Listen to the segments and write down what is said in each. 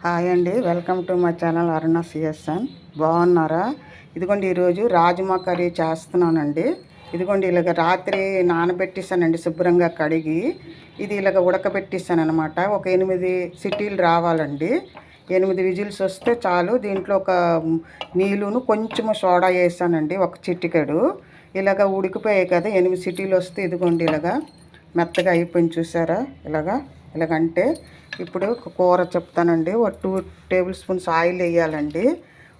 Hi అండి, welcome to my channel Aruna CSN. బాగున్నారా? ఇదిగోండి ఈరోజు రాజ్మా కర్రీ చేస్తున్నానండి. ఇదిగోండి ఇలాగ రాత్రి నానబెట్టేసానండి శుభ్రంగా కడిగి. ఇది ఇలాగ ఉడకబెట్టేసాను అనమాట. ఒక 8 సిటీలు రావాలండి. 8 విజిల్స్ వస్తే చాలు. దీంట్లో ఒక నీళ్ళును కొంచెము సోడా వేసానండి, ఒక చిటికెడు. ఇలాగ ఉడికిపోయాయి కదా, 8 సిటీలు వస్తే ఇదిగోండి ఇలాగా మెత్తగా అయిపోయింది. చూసారా? ఇలాగంటే ఇప్పుడు కూర చెప్తానండి. ఒక 2 టేబుల్ స్పూన్స్ ఆయిల్ వేయాలండి.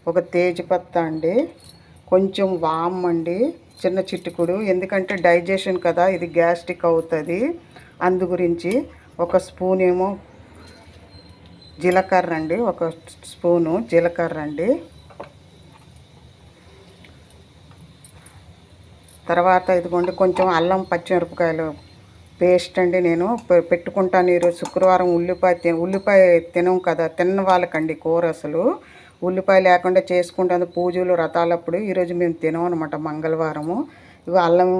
ఒక తేజ్పత్తా అండి, కొంచెం వామ్ అండి, చిన్న చిటికుడు. ఎందుకంటే డైజెషన్ కదా, ఇది గ్యాస్ట్రిక్ అవుతుంది, అందు గురించి. ఒక స్పూన్ ఏమో జీలకర్ర అండి, ఒక స్పూను జీలకర్ర అండి. తర్వాత ఇదిగోండి కొంచెం అల్లం పచ్చిమిరపకాయలు పేస్ట్ అండి. నేను పెట్టుకుంటాను ఈరోజు శుక్రవారం. ఉల్లిపాయ తినం కదా, తిన్న వాళ్ళకండి కూర. అసలు ఉల్లిపాయ లేకుండా చేసుకుంటాను పూజలు వ్రతాలప్పుడు. ఈరోజు మేము తినం అనమాట, మంగళవారము. ఇవి అల్లము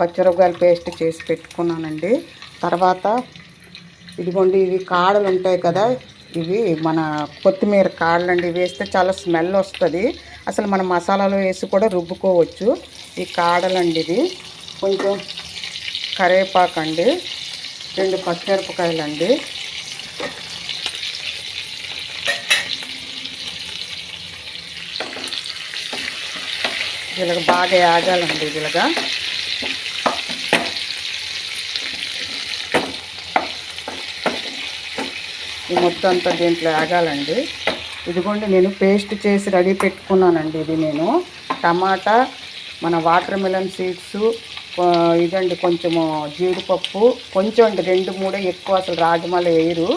పచ్చిమిరపకాయలు పేస్ట్ చేసి పెట్టుకున్నానండి. తర్వాత ఇదిగోండి ఇవి కాడలు ఉంటాయి కదా, ఇవి మన కొత్తిమీర కాడలు అండి. వేస్తే చాలా స్మెల్ వస్తుంది. అసలు మన మసాలాలో వేసి కూడా రుబ్బుకోవచ్చు. ఈ కాడలండి. ఇది కొంచెం కరివేపాకు అండి, 2 పచ్చిమిరపకాయలు అండి. ఇలాగ బాగా యాగాలండి. ఇలాగా ఈ మొత్తం అంతా దీంట్లో యాగాలండి. ఇదిగోండి నేను పేస్ట్ చేసి రెడీ పెట్టుకున్నానండి. ఇది నేను టమాటా, మన వాటర్ మిలన్ సీడ్స్, ఇదండి కొంచెము జీడిపప్పు, కొంచెం అండి 2-3, ఎక్కువ అసలు రాజమాలు వేయరు.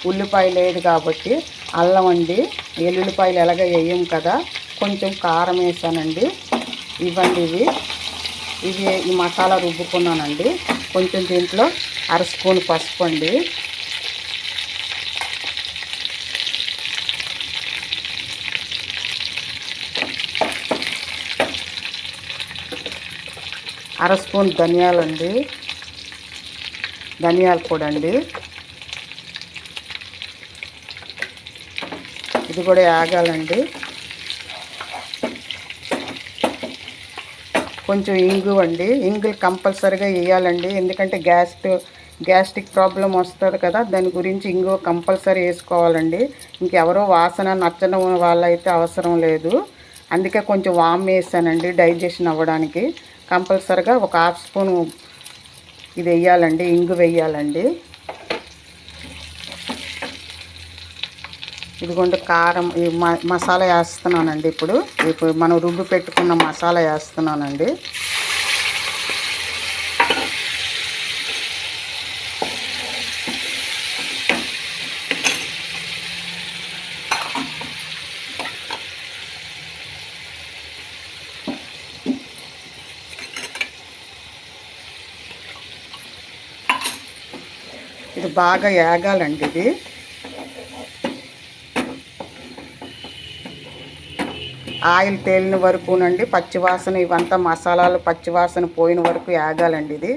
ఉల్లిపాయ లేదు కాబట్టి. అల్లం అండి, ఎల్లుల్లిపాయలు ఎలాగ వేయం కదా. కొంచెం కారం వేసానండి. ఇవ్వండి ఇవి ఈ మసాలా రుబ్బుకున్నానండి. కొంచెం దీంట్లో 1/2 స్పూన్ పసుపు అండి. అర స్పూన్ ధనియాలండి, ధనియాల పొడి అండి. ఇది కూడా యాగాలండి. కొంచెం ఇంగు అండి, ఇంగులు కంపల్సరీగా వేయాలండి. ఎందుకంటే గ్యాస్ట్రిక్ ప్రాబ్లం వస్తుంది కదా, దాని గురించి ఇంగు కంపల్సరీ వేసుకోవాలండి. ఇంకెవరో వాసన నచ్చని వాళ్ళైతే అవసరం లేదు. అందుకే కొంచెం వామ్ వేసానండి, డైజెషన్ అవ్వడానికి. కంపల్సరీగా ఒక 1/2 స్పూను ఇది వేయాలండి, ఇంగు వేయాలండి. ఇదిగోండి కారం, ఈ మసాలా వేస్తున్నానండి. ఇప్పుడు మనం రుబ్బు పెట్టుకున్న మసాలా వేస్తున్నానండి. ఇది బాగా యాగాలండి. ఇది ఆయిల్ తేలిన వరకునండి, పచ్చివాసన ఇవంతా మసాలాలు పచ్చివాసన పోయిన వరకు యాగాలండి.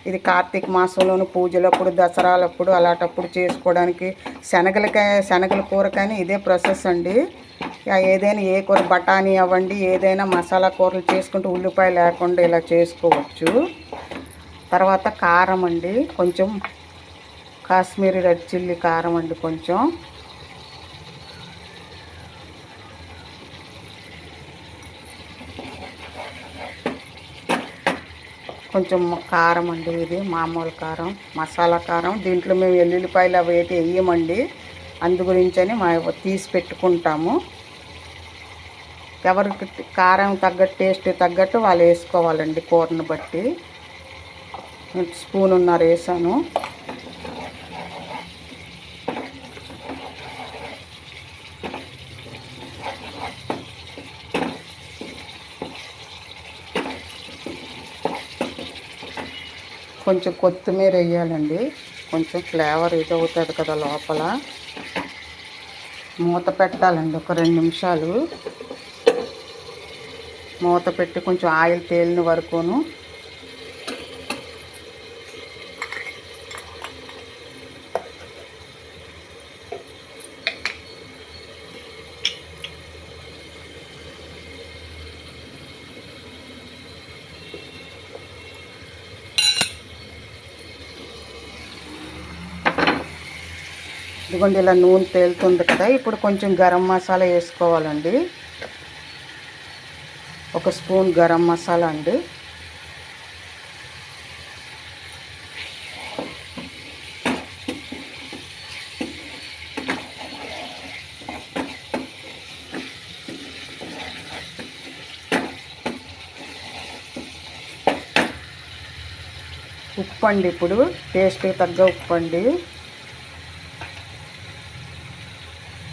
ఇది కార్తీక మాసంలోను పూజలప్పుడు, దసరాలప్పుడు, అలాంటప్పుడు చేసుకోవడానికి. శనగల కూర కానీ ఇదే ప్రాసెస్ అండి. ఏదైనా ఏ కూర, బఠానీ అవ్వండి, ఏదైనా మసాలా కూరలు చేసుకుంటూ ఉల్లిపాయ లేకుండా ఇలా చేసుకోవచ్చు. తర్వాత కారం అండి, కొంచెం కాశ్మీరీ రెడ్ చిల్లీ కారం అండి, కొంచెం కారం అండి. ఇది మామూలు కారం, మసాలా కారం. దీంట్లో మేము ఎల్లుల్లిపాయలు అవి ఏంటి వేయమండి, అందు గురించని తీసి పెట్టుకుంటాము. ఎవరికి కారం తగ్గట్టు, టేస్ట్ తగ్గట్టు వాళ్ళు వేసుకోవాలండి, కూరను బట్టి. స్పూనున్నర వేసాను. కొంచెం కొత్తిమీర వేయాలండి, కొంచెం ఫ్లేవర్ ఇది అవుతుంది కదా లోపల. మూత పెట్టాలండి ఒక 2 నిమిషాలు. మూత పెట్టి కొంచెం ఆయిల్ తేలిన వరకును. ఇదిగోండి ఇలా నూనె తేలుతుంది కదా. ఇప్పుడు కొంచెం గరం మసాలా వేసుకోవాలండి. 1 స్పూన్ గరం మసాలా అండి. ఉప్పు అండి, ఇప్పుడు టేస్ట్కి తగ్గ ఉప్పు అండి.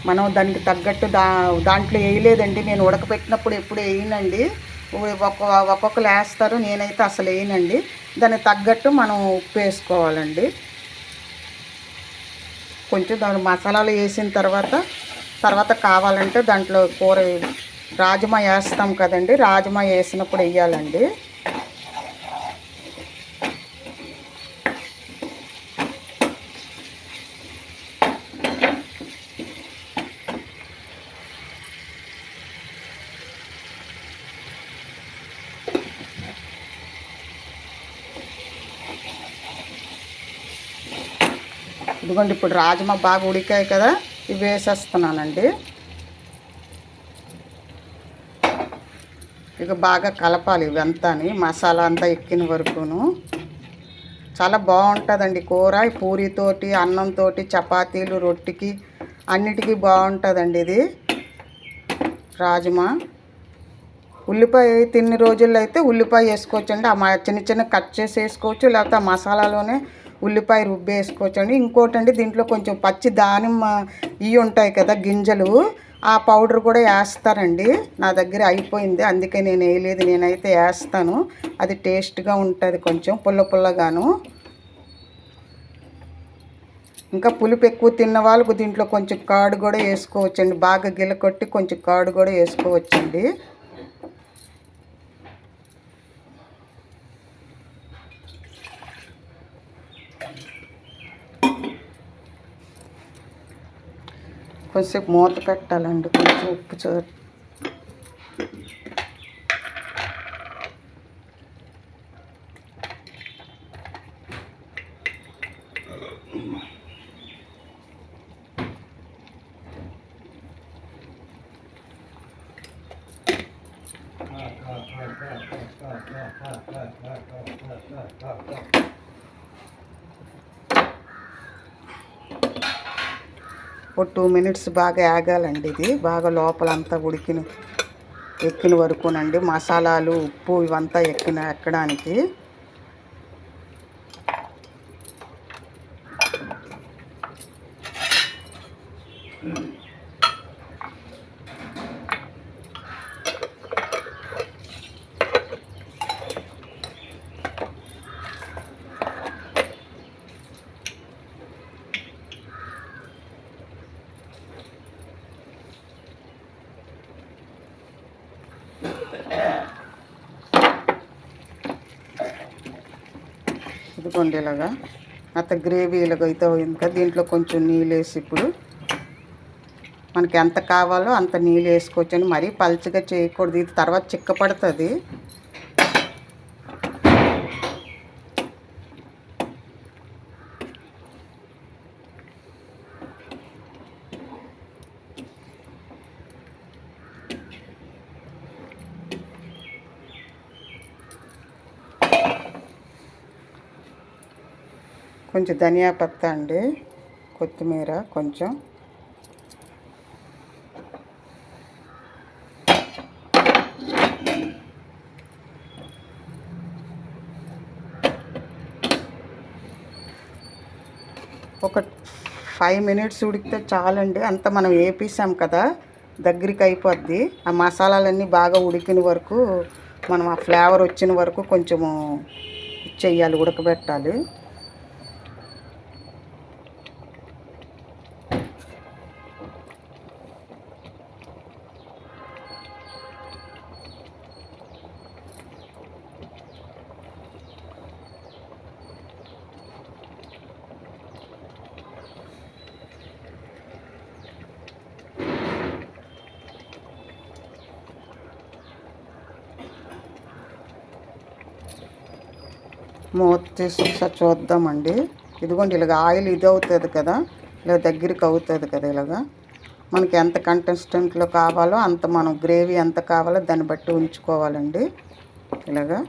మనం దానికి తగ్గట్టు దాంట్లో వేయలేదండి, నేను ఉడకపెట్టినప్పుడు ఎప్పుడు వేయనండి. ఒక్కొక్కరు వేస్తారు, నేనైతే అసలు వేయనండి. దానికి తగ్గట్టు మనం ఉప్పు వేసుకోవాలండి. కొంచెం దాని మసాలాలు వేసిన తర్వాత కావాలంటే దాంట్లో కూర రాజ్మా వేస్తాం కదండి, రాజ్మా వేసినప్పుడు వేయాలండి. ఇదిగోండి ఇప్పుడు రాజ్మా బాగా ఉడికాయి కదా, ఇవి వేసేస్తున్నానండి. ఇక బాగా కలపాలి ఇవంతా, మసాలా అంతా ఎక్కిన వరకును. చాలా బాగుంటుందండి కూర. పూరితోటి, అన్నంతో, చపాతీలు, రొట్టెకి అన్నిటికీ బాగుంటుందండి ఇది రాజ్మా. ఉల్లిపాయ తిన్ని రోజుల్లో అయితే ఉల్లిపాయ వేసుకోవచ్చండి. చిన్న చిన్న కట్ చేసి వేసుకోవచ్చు, లేకపోతే ఆ మసాలాలోనే ఉల్లిపాయ రుబ్బి వేసుకోవచ్చండి. ఇంకోటండి, దీంట్లో కొంచెం పచ్చి దానిమ్మ ఇవి ఉంటాయి కదా గింజలు, ఆ పౌడర్ కూడా వేస్తారండి. నా దగ్గర అయిపోయింది, అందుకే నేను వేయలేదు. నేనైతే వేస్తాను, అది టేస్ట్గా ఉంటుంది, కొంచెం పుల్లగాను. ఇంకా పులుపు ఎక్కువ తిన్న వాళ్ళకు దీంట్లో కొంచెం కర్డ్ కూడా వేసుకోవచ్చండి. బాగా గిలకొట్టి కొంచెం కర్డ్ కూడా వేసుకోవచ్చండి. కొంచెంసేపు మూత పెట్టాలండి, కొంచెం ఉప్పు ఒక 2 మినిట్స్ బాగా ఆగాలండి. ఇది బాగా లోపలంతా ఎక్కిన వరకునండి, మసాలాలు, ఉప్పు ఇవంతా ఎక్కడానికి. ఇదిగోండి ఇలాగా అంత గ్రేవీ ఇలాగైతే అయింది కదా. దీంట్లో కొంచెం నీళ్ళు వేసి ఇప్పుడు మనకి ఎంత కావాలో అంత నీళ్ళు వేసుకోవచ్చండి. మరీ పల్చగా చేయకూడదు, ఇది తర్వాత చిక్కపడుతుంది. కొంచెం ధనియా పత్తా అండి, కొత్తిమీర కొంచెం, ఒక 5 మినిట్స్ ఉడికితే చాలండి. అంత మనం వేపేసాం కదా, దగ్గరికి అయిపోద్ది. ఆ మసాలాలన్నీ బాగా ఉడికిన వరకు, మనం ఆ ఫ్లేవర్ వచ్చిన వరకు కొంచెము చెయ్యాలి, ఉడకబెట్టాలి. మూత తీసి ఒకసారి చూద్దామండి. ఇదిగోండి ఇలాగ ఆయిల్ ఇది అవుతుంది కదా, ఇలా దగ్గరికి అవుతుంది కదా. ఇలాగా మనకి ఎంత కంటెస్టెంట్లో కావాలో అంత, మనం గ్రేవీ ఎంత కావాలో దాన్ని బట్టి ఉంచుకోవాలండి. ఇలాగా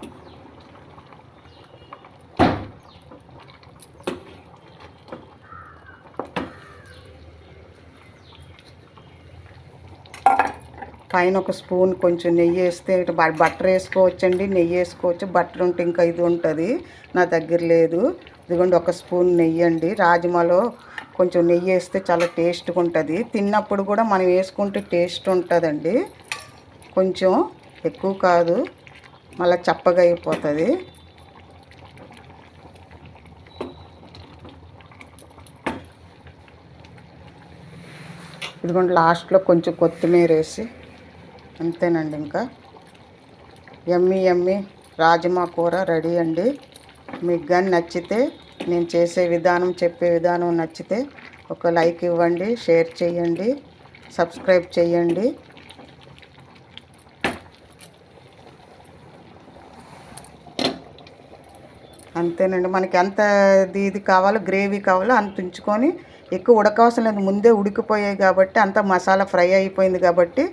పైన ఒక స్పూన్ కొంచెం నెయ్యి వేస్తే, బటర్ వేసుకోవచ్చండి, నెయ్యి వేసుకోవచ్చు. బటర్ ఉంటే ఇంకా ఇది ఉంటుంది, నా దగ్గర లేదు. ఇదిగోండి ఒక స్పూన్ నెయ్యి అండి. రాజ్మాలో కొంచెం నెయ్యి వేస్తే చాలా టేస్ట్గా ఉంటుంది. తిన్నప్పుడు కూడా మనం వేసుకుంటే టేస్ట్ ఉంటుందండి. కొంచెం ఎక్కువ కాదు, మళ్ళీ చప్పగా అయిపోతుంది. ఇదిగోండి లాస్ట్లో కొంచెం కొత్తిమీర వేసి, అంతేనండి. ఇంకా యమ్మీ యమ్మీ రాజ్మా కూర రెడీ అండి. మీకు కానీ నచ్చితే, నేను చేసే విధానం, చెప్పే విధానం నచ్చితే ఒక లైక్ ఇవ్వండి, షేర్ చేయండి, సబ్స్క్రైబ్ చేయండి. అంతేనండి. మనకి ఎంత ఇది కావాలో, గ్రేవీ కావాలో అంత ఉంచుకొని, ఎక్కువ ఉడకవసరం లేదు, ముందే ఉడికిపోయాయి కాబట్టి, అంత మసాలా ఫ్రై అయిపోయింది కాబట్టి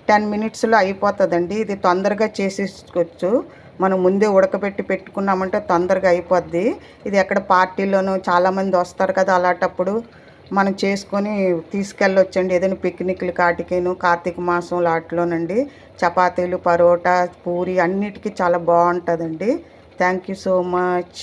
10 మినిట్స్లో అయిపోతుందండి. ఇది తొందరగా చేసేసుకోవచ్చు. మనం ముందే ఉడకబెట్టి పెట్టుకున్నామంటే తొందరగా అయిపోద్ది. ఇది ఎక్కడ పార్టీలోనూ చాలామంది వస్తారు కదా, అలాంటప్పుడు మనం చేసుకొని తీసుకెళ్ళొచ్చండి. ఏదైనా పిక్నిక్లు కాటికేను, కార్తీక మాసం వాటిలోనండి. చపాతీలు, పరోటా, పూరి అన్నిటికీ చాలా బాగుంటుందండి. Thank you so much.